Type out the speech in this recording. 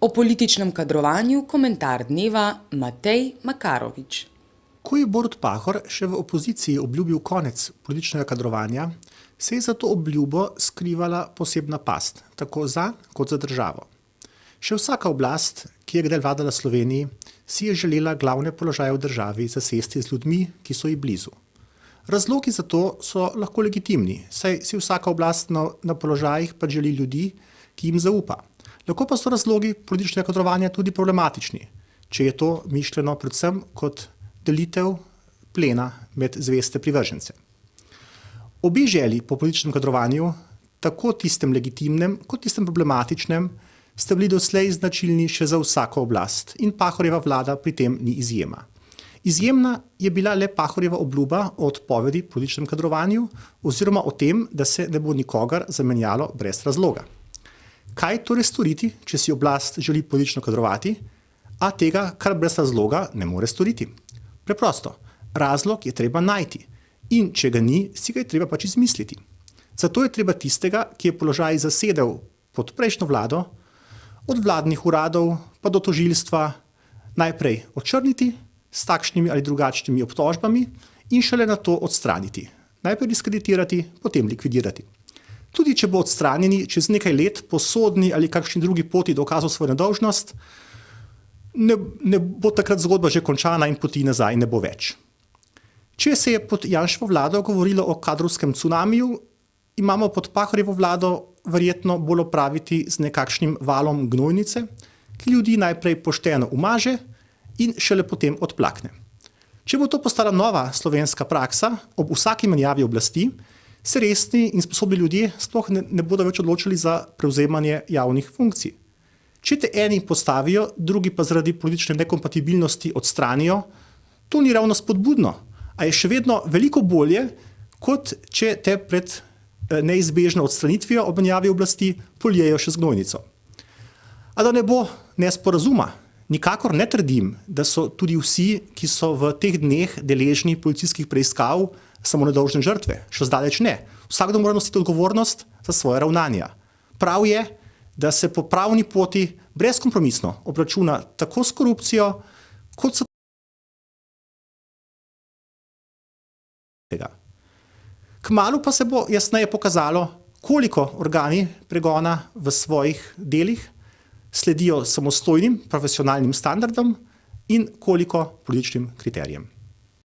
O političnem kadrovanju komentar dneva Matej Makarovič. Ko je Borut Pahor še v opoziciji obljubil konec političnega kadrovanja, se je za to obljubo skrivala posebna past, tako za kot za državo. Še vsaka oblast, ki je kdaj vladala Sloveniji, si je želela glavne položaje v državi zasesti z ljudmi, ki so ji blizu. Razlogi za to so lahko legitimni, saj si vsaka oblast na položajih pa želi ljudi, ki jim zaupa. Lahko pa so razlogi političnega kadrovanja tudi problematični, če je to mišljeno predvsem kot delitev plena med zveste privržence. Obe želji po političnem kadrovanju, tako tistem legitimnem kot tistem problematičnem, sta bili doslej značilni še za vsako oblast in Pahorjeva vlada pri tem ni izjema. Izjemna je bila le Pahorjeva obljuba o odpovedi političnem kadrovanju oziroma o tem, da se ne bo nikogar zamenjalo brez razloga. Kaj torej storiti, če si oblast želi politično kadrovati, a tega kar brez razloga ne more storiti? Preprosto, razlog je treba najti in če ga ni, si ga je treba pač izmisliti. Zato je treba tistega, ki je položaj zasedel pod prejšnjo vlado, od vladnih uradov pa do tožilstva, najprej očrniti s takšnimi ali drugačnimi obtožbami in šele nato odstraniti. Najprej diskreditirati, potem likvidirati. Tudi če bo odstranjeni čez nekaj let po sodni ali kakšni drugi poti dokazal svojo nedolžnost, ne bo takrat zgodba že končana in poti nazaj ne bo več. Če se je pod Janševo vlado govorilo o kadrovskem cunamiju, imamo pod Pahorjevo vlado verjetno bolj opraviti z nekakšnim valom gnojnice, ki ljudi najprej pošteno umaže in šele potem odplakne. Če bo to postala nova slovenska praksa ob vsaki menjavi oblasti, se resni in sposobni ljudje sploh ne bodo več odločili za prevzemanje javnih funkcij. Če te eni postavijo, drugi pa zaradi politične nekompatibilnosti odstranijo, to ni ravno spodbudno, a je še vedno veliko bolje, kot če te pred neizbežno odstranitvijo ob menjavi oblasti polijejo še z gnojnico. A da ne bo nesporazuma, nikakor ne trdim, da so tudi vsi, ki so v teh dneh deležni policijskih preiskav, samo nedolžne žrtve, še zdaleč ne. Vsakdo mora nositi odgovornost za svoje ravnanja. Prav je, da se po pravni poti brezkompromisno obračuna tako s korupcijo, kot s tega. Kmalu pa se bo jasneje pokazalo, koliko organi pregona v svojih delih sledijo samostojnim profesionalnim standardom in koliko političnim kriterijem.